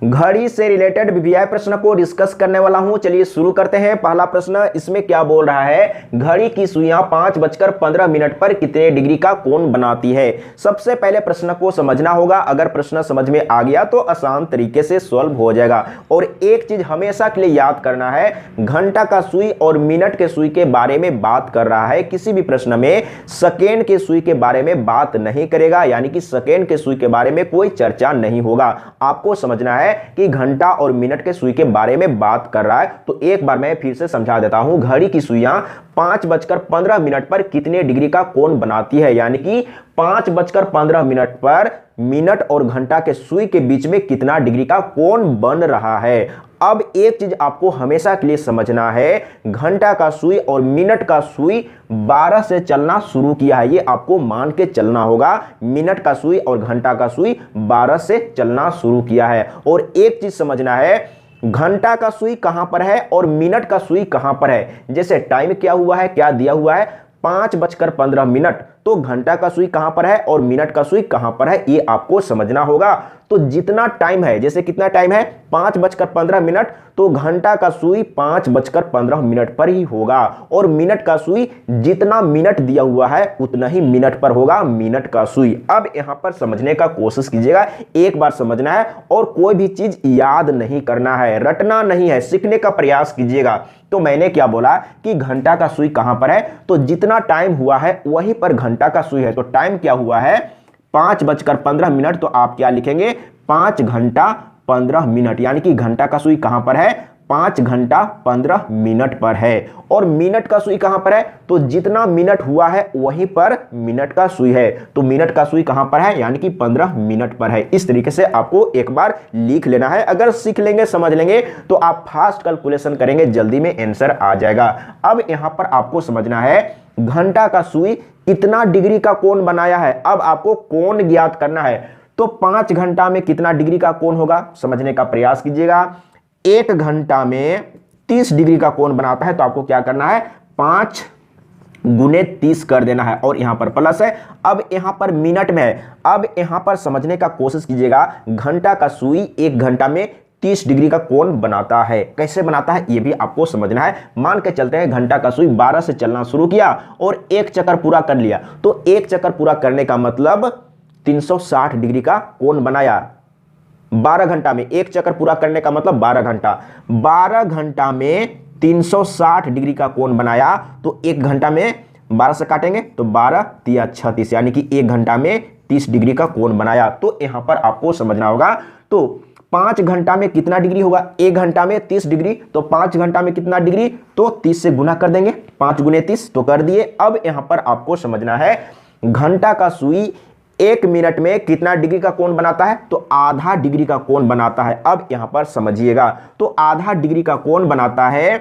घड़ी से related VVI प्रश्न को डिस्कस करने वाला हूं। चलिए शुरू करते हैं। पहला प्रश्न इसमें क्या बोल रहा है, घड़ी की सुइयां 5:15 पर कितने डिग्री का कोण बनाती है। सबसे पहले प्रश्न को समझना होगा। अगर प्रश्न समझ में आ गया तो आसान तरीके से सॉल्व हो जाएगा। और एक चीज हमेशा के लिए याद करना है, घंटा का सुई और मिनट के सुई के बारे में बात कर रहा है। किसी भी प्रश्न में सेकेंड के सुई के बारे में बात नहीं करेगा, यानी कि सेकेंड के सुई के बारे में कोई चर्चा नहीं होगा। आपको समझना है कि घंटा और मिनट के सुई के बारे में बात कर रहा है। तो एक बार मैं फिर से समझा देता हूं। घड़ी की सुइयां 5:15 पर कितने डिग्री का कोण बनाती है, यानी कि 5:15 पर मिनट और घंटा के सुई के बीच में कितना डिग्री का कोण बन रहा है। अब एक चीज आपको हमेशा के लिए समझना है, घंटा का सुई और मिनट का सुई 12 से चलना शुरू किया है। ये आपको मान के चलना होगा। मिनट का सुई और घंटा का सुई 12 से चलना शुरू किया है। और एक चीज समझना है, घंटा का सुई कहां पर है और मिनट का सुई कहां पर है। जैसे टाइम क्या हुआ है, क्या दिया हुआ है, 5:15, तो घंटा का सुई कहां पर है और मिनट का सुई कहां पर है, ये आपको समझना होगा। तो जितना टाइम है, जैसे कितना टाइम है 5:15, तो घंटा का सुई 5:15 पर ही होगा। और मिनट का सुई जितना मिनट दिया हुआ है उतना ही मिनट पर होगा मिनट का सुई। अब यहां पर समझने का कोशिश कीजिएगा, एक बार समझना है और कोई भी चीज याद नहीं करना है, रटना नहीं है, सीखने का प्रयास कीजिएगा। तो मैंने क्या बोला कि घंटा का सुई कहां पर है, तो जितना टाइम हुआ है वहीं पर घंटा का सुई है। तो टाइम क्या हुआ है 5:15, तो आप क्या लिखेंगे 5 घंटा 15 मिनट, यानी कि घंटा का सुई कहां पर है 5 घंटा 15 मिनट पर है। और मिनट का सुई कहां पर है, तो जितना मिनट हुआ है वहीं पर मिनट का सुई है। तो मिनट का सुई कहां पर है, यानी कि 15 मिनट पर है। इस तरीके से आपको एक बार लिख लेना है। अगर सीख लेंगे, समझ लेंगे, तो आप फास्ट कैलकुलेशन करेंगे, जल्दी में आंसर आ जाएगा। अब यहां पर आपको समझना है, घंटा का सुई कितना डिग्री का कोण बनाया है। अब आपको कोण ज्ञात करना है। तो 5 घंटा में कितना डिग्री का कोण होगा, समझने का प्रयास कीजिएगा। 1 घंटा में 30 डिग्री का कोण बनाता है, तो आपको क्या करना है 5 गुने 30 कर देना है, और यहां पर प्लस है। अब यहां पर मिनट में है। अब यहां पर समझने का कोशिश कीजिएगा, घंटा का सुई 1 घंटा में 30 डिग्री का कोण बनाता है। कैसे बनाता है ये भी आपको समझना है। मान के चलते हैं घंटा का सुई 12 से चलना शुरू किया और एक चक्कर पूरा कर लिया, तो एक चक्कर पूरा करने का मतलब 360 डिग्री का कोण बनाया। 12 घंटा में एक चक्कर पूरा करने का मतलब 12 घंटा, 12 घंटा में 360 डिग्री का कोण बनाया। तो एक घंटा में 12 से काटेंगे तो 12 तिया 36, यानी कि एक घंटा में 30 डिग्री का कोण बनाया। तो यहां पर आपको समझना होगा, तो 5 घंटा में कितना डिग्री होगा, 1 घंटा में 30 डिग्री, तो 5 घंटा में कितना डिग्री, तो 30 से गुना कर देंगे, 5 गुने 30 तो कर दिए। अब यहां पर आपको समझना है, घंटा का सुई 1 मिनट में कितना डिग्री का कोण बनाता है, तो आधा डिग्री का कोण बनाता है। अब यहां पर समझिएगा, तो आधा डिग्री का कोण बनाता है,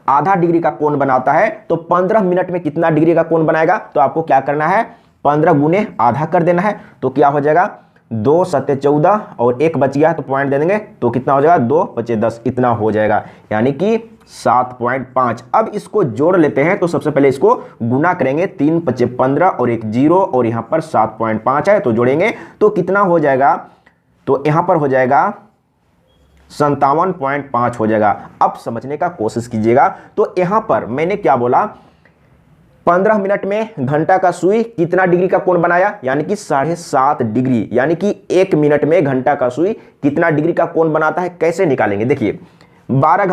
आधा डिग्री का कोण बनाता है, तो 15 मिनट में कितना डिग्री का कोण बनाएगा, तो आपको क्या करना है 15 गुने आधा कर देना है। तो क्या हो जाएगा 2 7 14 और 1 बच गया तो पॉइंट दे देंगे, तो कितना हो जाएगा 2 5 10, इतना हो जाएगा, यानी कि 7.5। अब इसको जोड़ लेते हैं, तो सबसे पहले इसको गुना करेंगे, 3 5 15 और 1 0, और यहां पर 7.5 है, तो जोड़ेंगे तो कितना हो जाएगा, तो यहां पर हो जाएगा 57.5 हो जाएगा। अब समझने का कोशिश कीजिएगा, तो यहां पर मैंने क्या बोला, 15 मिनट में घंटा का सुई कितना डिग्री का कोण बनाया, यानी कि 7.5 डिग्री, यानी कि 1 मिनट में घंटा का सुई कितना डिग्री का कोण बनाता है, कैसे निकालेंगे। देखिए 12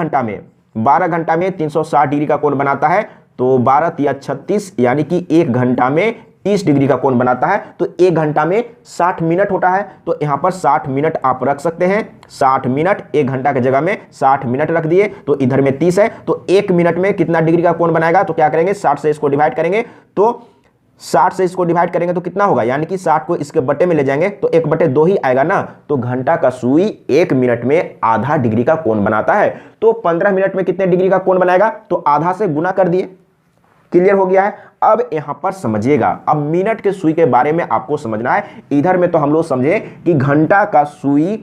घंटा में 360 डिग्री का कोण बनाता है, तो 12 तिया 36, यानी कि 1 घंटा में 30 डिग्री का कोण बनाता है। तो 1 घंटा में 60 मिनट होता है, तो यहां पर 60 मिनट आप रख सकते हैं। 60 मिनट 1 घंटा की जगह में 60 मिनट रख दिए, तो इधर में 30 है, तो 1 मिनट में कितना डिग्री का कोण बनाएगा, तो क्या करेंगे 60 से इसको डिवाइड करेंगे, तो 60 से इसको डिवाइड करेंगे तो कितना होगा, यानी कि 60 को इसके बटे में ले जाएंगे तो 1/2 ही आएगा ना। तो घंटा का सुई 1 मिनट में आधा डिग्री का कोण बनाता है। तो 15 मिनट में कितने डिग्री का कोण बनाएगा, तो आधा से गुना कर दिए। क्लियर हो गया है। अब यहां पर समझिएगा, अब मिनट के सुई के बारे में आपको समझना है। इधर में तो हम लोग समझे कि घंटा का सुई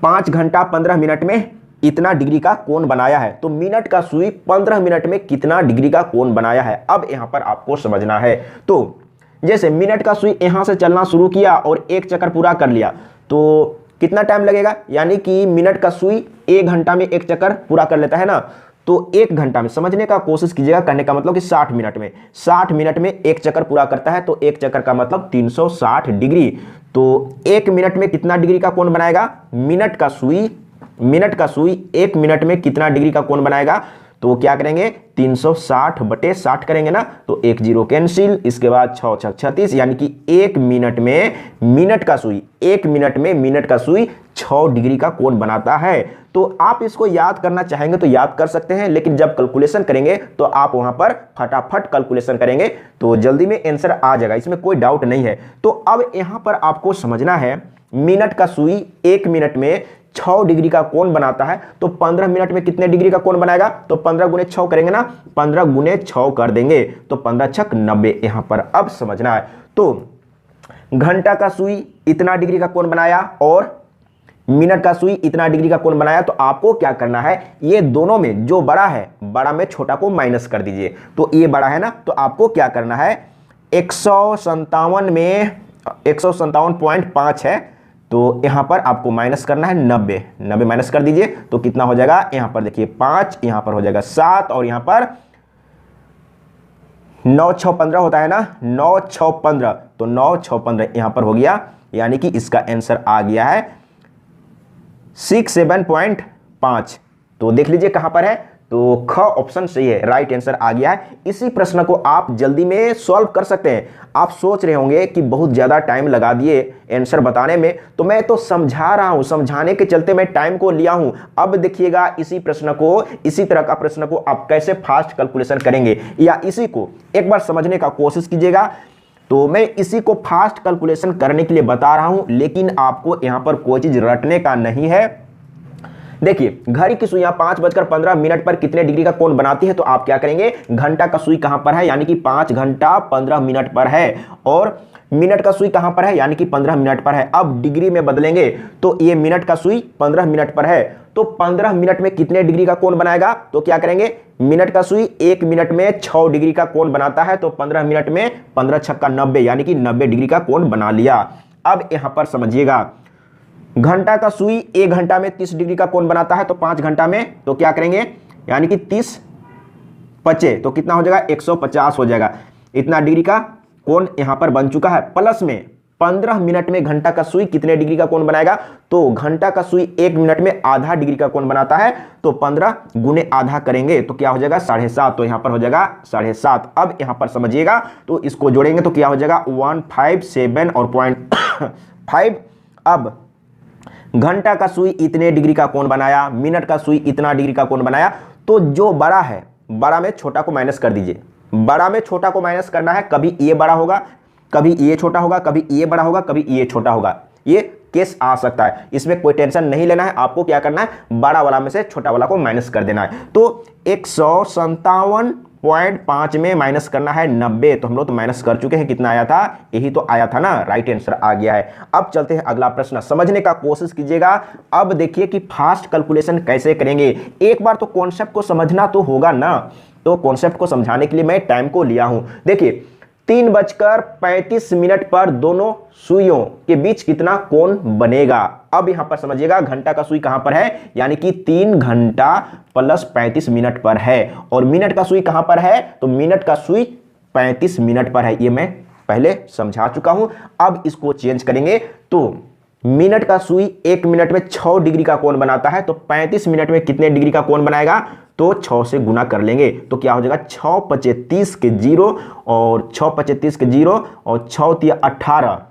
5 घंटा 15 मिनट में इतना डिग्री का कोण बनाया है, तो मिनट का सुई 15 मिनट में कितना डिग्री का कोण बनाया है, अब यहां पर आपको समझना है। तो जैसे मिनट का सुई यहां से चलना शुरू किया और एक चक्कर पूरा कर लिया, तो कितना टाइम लगेगा, यानी कि मिनट का सुई 1 घंटा में एक चक्कर पूरा कर लेता है ना, तो 1 घंटा में, समझने का कोशिश कीजिएगा, करने का मतलब कि 60 मिनट में, 60 मिनट में एक चक्कर पूरा करता है, तो एक चक्कर का मतलब 360 डिग्री। तो 1 मिनट में कितना डिग्री का कोण बनाएगा, मिनट का सुई 1 मिनट में कितना डिग्री का कोण बनाएगा, तो क्या करेंगे 360/60 करेंगे ना, तो 1 0 कैंसिल, इसके बाद 6 6 36, यानी कि 1 मिनट में मिनट का सुई 1 मिनट में मिनट का सुई 6 डिग्री का कोण बनाता है। तो आप इसको याद करना चाहेंगे तो याद कर सकते हैं, लेकिन जब कैलकुलेशन करेंगे तो आप वहां पर फटाफट कैलकुलेशन करेंगे तो जल्दी में आंसर आ जाएगा, इसमें कोई डाउट नहीं है। तो अब यहां पर आपको समझना है, मिनट का सुई 1 मिनट में 6 डिग्री का कोण बनाता है, तो 15 मिनट में कितने डिग्री का कोण बनाएगा, तो 15 गुने 6 करेंगे ना, 15 गुने 6 कर देंगे, तो 15 छक 90 यहां पर अब समझना है। तो घंटा का सुई इतना डिग्री का कोण बनाया और मिनट का सुई इतना डिग्री का कोण बनाया, तो आपको क्या करना है, ये दोनों में जो बड़ा है, बड़ा में छोटा को माइनस कर दीजिए। तो ये बड़ा है ना, तो आपको क्या करना है, 157 में 157.5 है, तो यहां पर आपको माइनस करना है 90 माइनस कर दीजिए, तो कितना हो जाएगा, यहां पर देखिए 5, यहां पर हो जाएगा 7, और यहां पर 9 6 15 होता है ना, 9 6 15, तो 9 6 15 यहां पर हो गया, यानी कि इसका आंसर आ गया है 67.5। तो देख लीजिए कहां पर है, तो ख ऑप्शन सही है, राइट आंसर आ गया है। इसी प्रश्न को आप जल्दी में सॉल्व कर सकते हैं। आप सोच रहे होंगे कि बहुत ज्यादा टाइम लगा दिए आंसर बताने में, तो मैं तो समझा रहा हूं, समझाने के चलते मैं टाइम को लिया हूं। अब देखिएगा इसी प्रश्न को, इसी तरह का प्रश्न को आप कैसे फास्ट कैलकुलेशन करेंगे, या इसी को एक बार समझने का कोशिश कीजिएगा। तो मैं इसी को फास्ट कैलकुलेशन करने के लिए बता रहा हूं, लेकिन आपको यहां पर कोई चीज रटने का नहीं है। देखिए घड़ी की सुइयां 5:15 पर कितने डिग्री का कोण बनाती है, तो आप क्या करेंगे, घंटा का सुई कहां पर है, यानी कि 5 घंटा 15 मिनट पर है, और मिनट का सुई कहां पर है, यानी कि 15 मिनट पर है। अब डिग्री में बदलेंगे तो ये मिनट का सुई 15 मिनट पर है, तो 15 मिनट में कितने डिग्री का कोण बनाएगा, तो क्या करेंगे, मिनट का सुई 1 मिनट में 6 डिग्री का कोण बनाता है, तो 15 मिनट में 15 छक्का 90, यानी कि 90 डिग्री का कोण बना लिया। अब यहां पर समझिएगा, घंटा का सुई 1 घंटा में 30 डिग्री का कोण बनाता है, तो 5 घंटा में तो क्या करेंगे, यानी कि 30 पचे, तो कितना हो जाएगा, 150 हो जाएगा। इतना डिग्री का कोण यहां पर बन चुका है। प्लस में 15 मिनट में घंटा का सुई कितने डिग्री का कोण बनाएगा, तो घंटा का सुई 1 मिनट में आधा डिग्री का कोण बनाता है, तो 15 गुने आधा करेंगे तो क्या हो जाएगा 7.5, तो यहां पर हो जाएगा 7.5। अब यहां पर समझिएगा, तो इसको जोड़ेंगे तो क्या हो जाएगा 157 और 0.5। अब घंटा का सुई इतने डिग्री का कोण बनाया, मिनट का सुई इतना डिग्री का कोण बनाया, तो जो बड़ा है, बड़ा में छोटा को माइनस कर दीजिए। बड़ा में छोटा को माइनस करना है, कभी ये बड़ा होगा, कभी ये छोटा होगा, कभी ये बड़ा होगा, कभी ये छोटा होगा, ये केस आ सकता है। इसमें कोई टेंशन नहीं लेना है, आपको क्या करना है, बड़ा वाला में से छोटा वाला को माइनस कर देना है। तो 157.5 में माइनस करना है 90, तो हम लोग तो माइनस कर चुके हैं, कितना आया था, यही तो आया था ना, राइट आंसर आ गया है। अब चलते हैं अगला प्रश्न, समझने का कोशिश कीजिएगा। अब देखिए कि फास्ट कैलकुलेशन कैसे करेंगे। एक बार तो कॉन्सेप्ट को समझना तो होगा ना, तो कॉन्सेप्ट को समझाने के लिए मैं टाइम को लिया हूं। देखिए 3:35 पर दोनों सुइयों के बीच कितना कोण बनेगा। अब यहां पर समझिएगा, घंटा का सुई कहां पर है, यानी कि 3 घंटा प्लस 35 मिनट पर है, और मिनट का सुई कहां पर है, तो मिनट का सुई 35 मिनट पर है। ये मैं पहले समझा चुका हूं। अब इसको चेंज करेंगे, तो मिनट का सुई 1 मिनट में 6 डिग्री का कोण बनाता है, तो 35 मिनट में कितने डिग्री का कोण बनाएगा, तो 6 से गुना कर लेंगे, तो क्या हो जाएगा 6 5 30 के 0, और 6 5 30 के 0, और 6 3 18,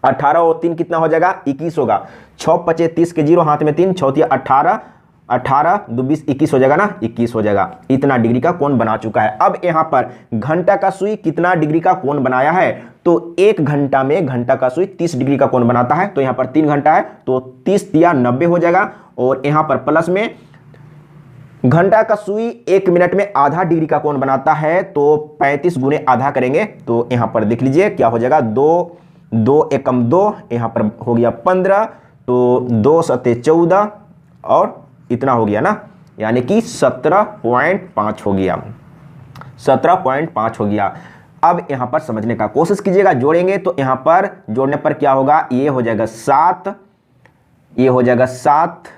18 और 3 कितना हो जाएगा 21 होगा। 6 5 30 के 0, हाथ में 3, 6 3 18, 18 2 20 21 हो जाएगा ना, 21 हो जाएगा। इतना डिग्री का कोण बना चुका है। अब यहां पर घंटा का सुई कितना डिग्री का कोण बनाया है, तो 1 घंटा में घंटा का सुई 30 डिग्री का कोण बनाता है, तो यहां पर 3 घंटा है, तो 30 दिया 90 हो जाएगा, और यहां पर प्लस में घंटा का सुई 1 मिनट में आधा डिग्री का कोण बनाता है, तो 35 गुने आधा करेंगे, तो यहां पर देख लीजिए क्या हो जाएगा, 2 2 एकम 2, यहां पर हो गया 15, तो 2 7 14, और इतना हो गया ना, यानी कि 17.5 हो गया, 17.5 हो गया। अब यहां पर समझने का कोशिश कीजिएगा, जोड़ेंगे तो यहां पर जोड़ने पर क्या होगा, ये हो जाएगा 7, ये हो जाएगा 7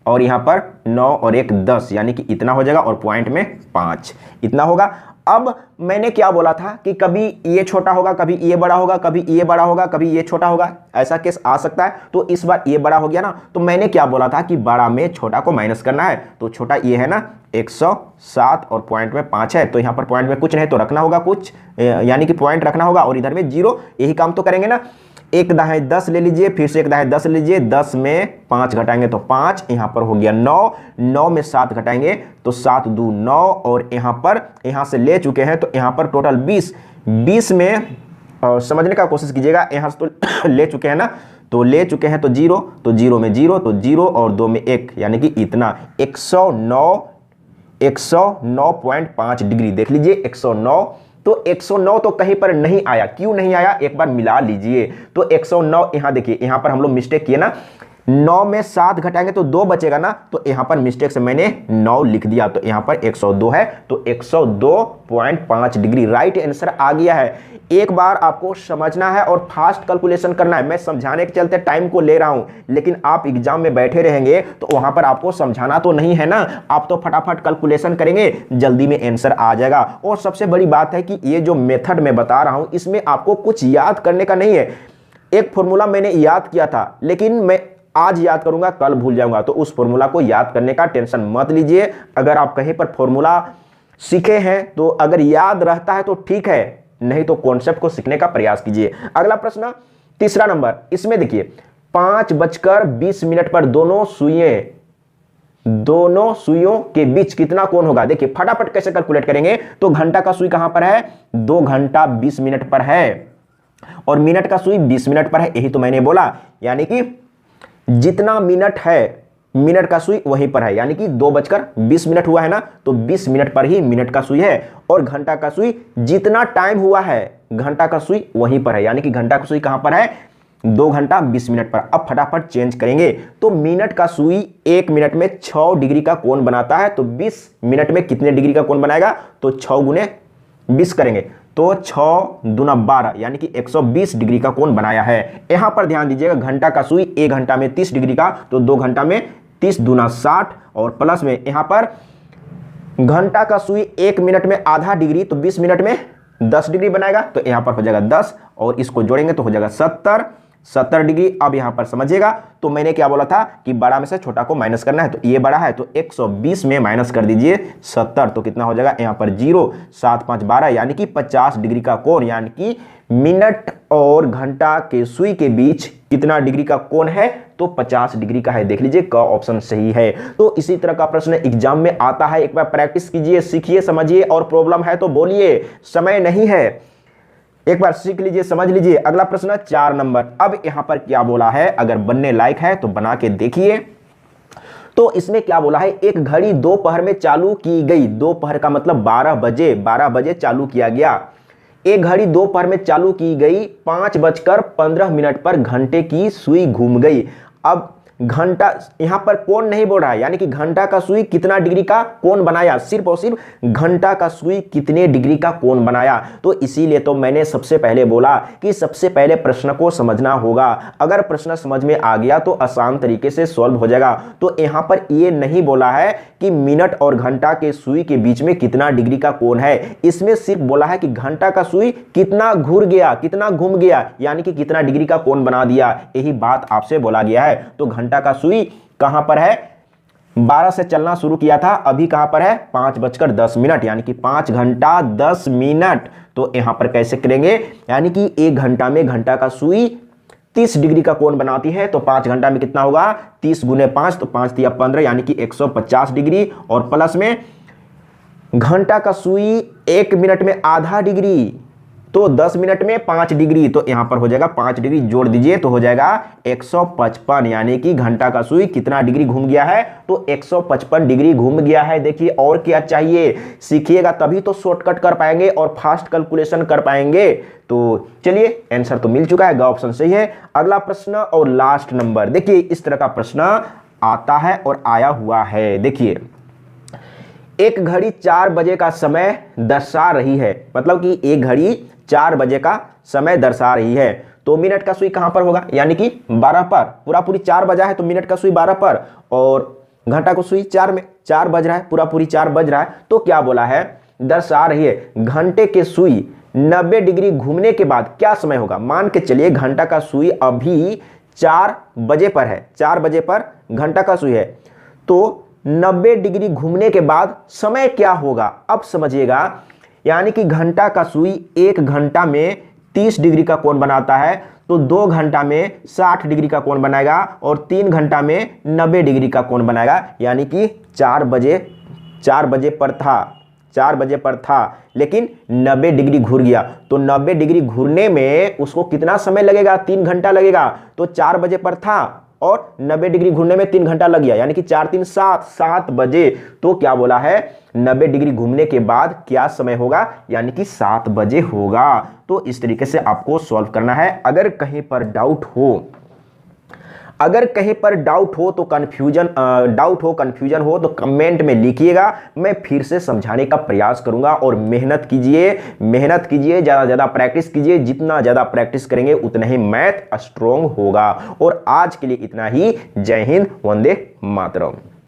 और यहाँ पर 9 और 1 10, यानी कि इतना हो जाएगा और पॉइंट में 5 इतना होगा। अब मैंने क्या बोला था कि कभी ये छोटा होगा, कभी ये बड़ा होगा, कभी ये बड़ा होगा, कभी ये छोटा होगा, ऐसा केस आ सकता है। तो इस बार ये बड़ा हो गया ना, तो मैंने क्या बोला था कि बड़ा में छोटा को माइनस करना है। तो छोटा ये है ना 107 और पॉइंट में 5 है, तो यहाँ पर पॉइंट में कुछ नहीं तो रखना होगा कुछ, यानी कि पॉइंट रखना होगा और इधर में 0, यही काम तो करेंगे ना। 1 दाएं 10 ले लीजिए, फिर से 1 दाएं 10 ले लीजिए, 10 में 5 घटाएंगे तो 5, यहाँ पर हो गया 9, 9 में 7 घटाएंगे तो 7 2 9, और यहाँ से ले चुके हैं तो यहाँ पर टोटल 20, 20 में समझने का कोशिश कीजिएगा, यहाँ से तो ले चुके हैं ना, तो ले चुके हैं तो 0, तो 0 में 0, तो 0 और 2 में 1, यानी कि इतना 109.5 डिग्री। देख लीजिए 109, तो 109 तो कहीं पर नहीं आया, क्यों नहीं आया एक बार मिला लीजिए। तो 109 यहाँ देखिए, यहाँ पर हम लोग मिस्टेक किए ना, 9 में 7 घटाएंगे तो 2 बचेगा ना, तो यहाँ पर मिस्टेक से मैंने 9 लिख दिया, तो यहाँ पर 102 है, तो 102.5 डिग्री राइट आंसर आ गया है। एक बार आपको समझना है और फास्ट कैलकुलेशन करना है। मैं समझाने के चलते टाइम को ले रहा हूं, लेकिन आप एग्जाम में बैठे रहेंगे तो वहां पर आपको समझाना तो नहीं है ना, आप तो फटाफट कैलकुलेशन करेंगे, जल्दी में आंसर आ जाएगा। और सबसे बड़ी बात है कि ये जो मेथड मैं बता रहा हूं इसमें आपको कुछ याद करने का नहीं है। एक फॉर्मूला मैंने याद किया था, लेकिन मैं आज याद करूंगा, कल भूल जाऊंगा, तो उस फॉर्मूला को याद करने का टेंशन मत लीजिए। अगर आप कहीं पर फॉर्मूला सीखे हैं तो अगर याद रहता है तो ठीक है, नहीं तो कॉन्सेप्ट को सीखने का प्रयास कीजिए। अगला प्रश्न तीसरा नंबर, इसमें देखिए 5:20 पर दोनों सुइयों के बीच कितना कोण होगा। देखिए फटाफट कैसे कैलकुलेट करेंगे, तो घंटा का सुई कहां पर है, 2 घंटा 20 मिनट पर है, और मिनट का सुई 20 मिनट पर है, यही तो मैंने बोला, यानी कि जितना मिनट है मिनट का सुई वहीं पर है, यानी कि 2:20 हुआ है ना, तो 20 मिनट पर ही मिनट का सुई है, और घंटा का सुई जितना टाइम हुआ है घंटा का सुई वहीं पर है, यानी कि घंटा का सुई कहां पर है, 2 घंटा 20 मिनट पर। अब फटाफट चेंज करेंगे, तो मिनट का सुई 1 मिनट में 6 डिग्री का कोण बनाता है, तो 20 मिनट में कितने डिग्री का कोण बनाएगा, तो 6 गुने 20 करेंगे, तो 6 दूना 12, यानी कि 120 डिग्री का कोण बनाया है। यहां पर ध्यान दीजिएगा, घंटा का सुई 1 घंटा में 30 डिग्री का, तो 2 घंटा में 30 दूना 60, और प्लस में यहां पर घंटा का सुई 1 मिनट में आधा डिग्री, तो 20 मिनट में 10 डिग्री बनाएगा, तो यहां पर हो जाएगा 10, और इसको जोड़ेंगे तो हो जाएगा 70 डिग्री। अब यहां पर समझिएगा, तो मैंने क्या बोला था कि बड़ा में से छोटा को माइनस करना है, तो ये बड़ा है, तो 120 में माइनस कर दीजिए 70, तो कितना हो जाएगा, यहां पर 0, 7 5 12, यानी कि 50 डिग्री का कोण, यानी कि मिनट और घंटा के सुई के बीच कितना डिग्री का कोण है, तो 50 डिग्री का है। देख लीजिए का ऑप्शन सही है। तो इसी तरह का प्रश्न एग्जाम में आता है, एक बार प्रैक्टिस कीजिए, सीखिए, समझिए, और प्रॉब्लम है तो बोलिए, समय नहीं है, एक बार सीख लीजिए, समझ लीजिए। अगला प्रश्न 4 नंबर, अब यहां पर क्या बोला है, अगर बनने लायक है तो बना के देखिए। तो इसमें क्या बोला है, एक घड़ी दोपहर में चालू की गई, दोपहर का मतलब 12 बजे चालू किया गया। एक घड़ी दोपहर में चालू की गई, 5:15 पर घंटे की सुई घूम गई। अब घंटा यहां पर कोण नहीं बोल रहा है, यानी कि घंटा का सुई कितना डिग्री का कोण बनाया, सिर्फ और सिर्फ घंटा का सुई कितने डिग्री का कोण बनाया। तो इसीलिए तो मैंने सबसे पहले बोला कि सबसे पहले प्रश्न को समझना होगा। अगर प्रश्न समझ में आ गया तो आसान तरीके से सॉल्व हो जाएगा। तो यहां पर ये नहीं बोला है कि मिनट और घंटा के सुई के बीच में कितना डिग्री का कोण है, इसमें सिर्फ बोला है कि घंटा का सुई कितना घूर गया, कितना घूम गया, यानी कि कितना डिग्री का कोण बना दिया, यही बात आपसे बोला गया है। तो घंटा का सुई कहां पर है, 12 से चलना शुरू किया था, अभी कहां पर है 5:10, यानी कि 5 घंटा 10 मिनट। तो यहां पर कैसे करेंगे, यानी कि 1 घंटा में घंटा का सुई 30 डिग्री का कोण बनाती है, तो 5 घंटा में कितना होगा, 30 गुने 5, तो 5 तिया 15, यानी कि 150 डिग्री, और प्लस में घंटा का सुई 1 मिनट में आधा डिग्री, तो 10 मिनट में 5 डिग्री, तो यहां पर हो जाएगा 5 डिग्री जोड़ दीजिए तो हो जाएगा 155, यानी कि घंटा का सुई कितना डिग्री घूम गया है, तो 155 डिग्री घूम गया है। देखिए और क्या चाहिए, सीखिएगा तभी तो शॉर्टकट कर पाएंगे और फास्ट कैलकुलेशन कर पाएंगे। तो चलिए आंसर तो मिल चुका है, ऑप्शन सही है। अगला प्रश्न और लास्ट नंबर, देखिए इस तरह का प्रश्न आता है और आया हुआ है। देखिए एक घड़ी 4 बजे का समय दर्शा रही है, मतलब कि एक घड़ी 4 बजे का समय दर्शा रही है, तो मिनट का सुई कहां पर होगा, यानी कि 12 पर। पूरा पूरी 4 बजा है तो मिनट का सुई 12 पर, और घंटा को सुई 4 में, 4 बज रहा है, पूरा पूरी 4 बज रहा है। तो क्या बोला है, दर्शा रही है घंटे के सुई 90 डिग्री घूमने के बाद क्या समय होगा। मान के चलिए घंटा का सुई अभी 4 बजे पर है, 4 बजे पर घंटा का सुई है, तो 90 डिग्री घूमने के बाद समय क्या होगा। अब समझिएगा, यानी कि घंटा का सुई 1 घंटा में 30 डिग्री का कोण बनाता है, तो 2 घंटा में 60 डिग्री का कोण बनाएगा, और 3 घंटा में 90 डिग्री का कोण बनाएगा। यानी कि 4 बजे पर था लेकिन 90 डिग्री घूर गया, तो 90 डिग्री घूरने में उसको कितना समय लगेगा, 3 घंटा लगेगा। तो 4 बजे पर था और 90 डिग्री घूमने में 3 घंटा लग गया, यानी कि 4 3 7 बजे। तो क्या बोला है, 90 डिग्री घूमने के बाद क्या समय होगा, यानी कि 7 बजे होगा। तो इस तरीके से आपको सॉल्व करना है। अगर कहीं पर डाउट तो कंफ्यूजन हो तो कमेंट में लिखिएगा, मैं फिर से समझाने का प्रयास करूंगा। और मेहनत कीजिए, ज़्यादा ज़्यादा प्रैक्टिस कीजिए। जितना ज़्यादा प्रैक्टिस करेंगे उतना ही मैथ स्ट्रोंग होगा। और आज के लिए इतना ही। जय हिंद, वंदे मातरम।